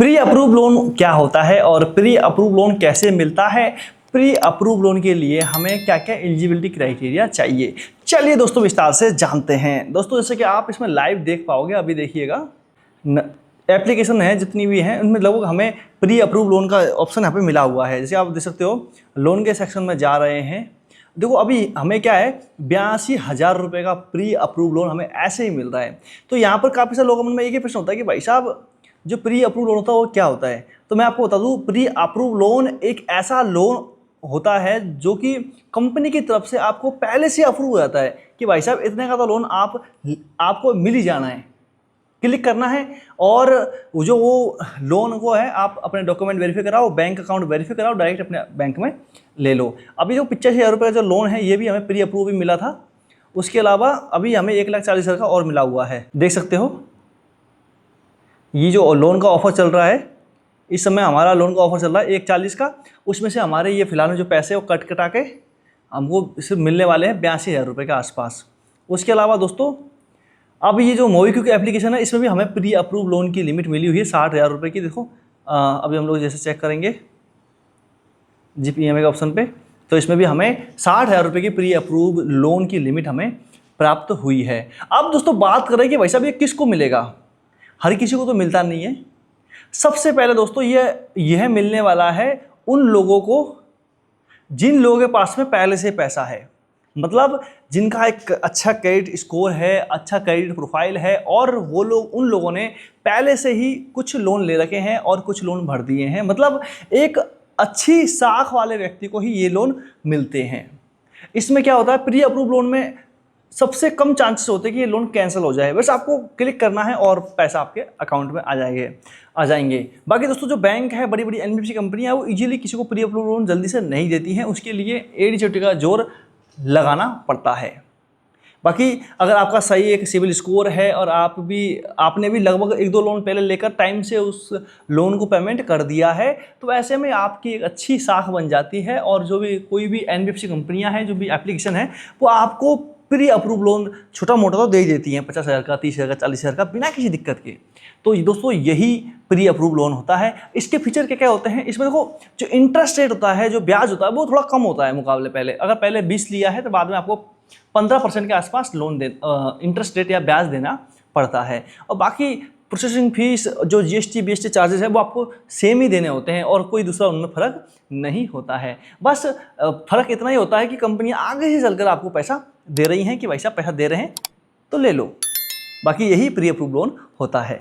Pre approve loan क्या होता है और प्री अप्रूव लोन कैसे मिलता है, प्री अप्रूव लोन के लिए हमें क्या क्या एलिजिबिलिटी क्राइटेरिया चाहिए, चलिए दोस्तों विस्तार से जानते हैं। दोस्तों जैसे कि आप इसमें लाइव देख पाओगे, अभी देखिएगा एप्लीकेशन है जितनी भी हैं उनमें लगभग हमें प्री अप्रूव लोन का ऑप्शन यहाँ पे मिला हुआ है। जैसे आप देख सकते हो लोन के सेक्शन में जा रहे हैं, देखो अभी हमें क्या है 82,000 रुपये का प्री अप्रूव लोन हमें ऐसे ही मिल रहा है। तो यहाँ पर काफ़ी सारे लोगों में एक ही प्रश्न होता है कि भाई साहब जो प्री अप्रूव लोन होता है वो क्या होता है। तो मैं आपको बता दूं, प्री अप्रूव लोन एक ऐसा लोन होता है जो कि कंपनी की तरफ से आपको पहले से अप्रूव हो जाता है कि भाई साहब इतने का तो लोन आपको मिल ही जाना है, क्लिक करना है और जो वो लोन को है आप अपने डॉक्यूमेंट वेरीफाई कराओ, बैंक अकाउंट वेरीफाई कराओ, डायरेक्ट अपने बैंक में ले लो। अभी जो 85,000 रुपये का जो लोन है ये भी हमें प्री अप्रूव भी मिला था। उसके अलावा अभी हमें 1,40,000 का और मिला हुआ है। देख सकते हो ये जो लोन का ऑफर चल रहा है, इस समय हमारा लोन का ऑफर चल रहा है 1,40 का। उसमें से हमारे ये फिलहाल में जो पैसे वो कट कटा के हमको सिर्फ मिलने वाले हैं 82,000 रुपये के आसपास। उसके अलावा दोस्तों अब ये जो मोबीक्विक एप्लीकेशन है इसमें भी हमें प्री अप्रूव लोन की लिमिट मिली हुई है 60,000 रुपये की। देखो अभी हम लोग जैसे चेक करेंगे GPMA के ऑप्शन पे, तो इसमें भी हमें 60,000 रुपये की प्री अप्रूव लोन की लिमिट हमें प्राप्त हुई है। अब दोस्तों बात करें कि भाई साहब ये किसको मिलेगा, हर किसी को तो मिलता नहीं है। सबसे पहले दोस्तों यह मिलने वाला है उन लोगों को जिन लोगों के पास में पहले से पैसा है, मतलब जिनका एक अच्छा क्रेडिट स्कोर है, अच्छा क्रेडिट प्रोफाइल है और वो लोग उन लोगों ने पहले से ही कुछ लोन ले रखे हैं और कुछ लोन भर दिए हैं। मतलब एक अच्छी साख वाले व्यक्ति को ही ये लोन मिलते हैं। इसमें क्या होता है, प्री अप्रूव लोन में सबसे कम चांसेस होते हैं कि ये लोन कैंसिल हो जाए। बस आपको क्लिक करना है और पैसा आपके अकाउंट में आ जाएंगे। बाकी दोस्तों जो बैंक है, बड़ी बड़ी NBFC कंपनियां, वो इजीली किसी को प्री अप्रूव लोन जल्दी से नहीं देती हैं। उसके लिए एड़ी चोटी का जोर लगाना पड़ता है। बाकी अगर आपका सही एक सिविल स्कोर है और आपने भी लगभग 1-2 लोन पहले लेकर टाइम से उस लोन को पेमेंट कर दिया है, तो ऐसे में आपकी एक अच्छी साख बन जाती है और जो भी कोई भी NBFC कंपनियां हैं, जो भी एप्लीकेशन है, वो आपको प्री अप्रूव लोन छोटा मोटा तो दे ही देती हैं, 50,000 का, 30,000 का, 40,000 का, बिना किसी दिक्कत के। तो दोस्तों यही प्री अप्रूव लोन होता है। इसके फीचर क्या क्या होते हैं, इसमें देखो जो इंटरेस्ट रेट होता है, जो ब्याज होता है, वो थोड़ा कम होता है मुकाबले पहले। अगर पहले 20 लिया है तो बाद में आपको 15% के आसपास लोन इंटरेस्ट रेट या ब्याज देना पड़ता है। और बाकी प्रोसेसिंग फीस, जो GST BST चार्जेस है, वो आपको सेम ही देने होते हैं और कोई दूसरा उनमें फ़र्क नहीं होता है। बस फ़र्क इतना ही होता है कि कंपनियां आगे से चलकर आपको पैसा दे रही हैं कि भाई साहब पैसा दे रहे हैं तो ले लो। बाकी यही प्री अप्रूव लोन होता है।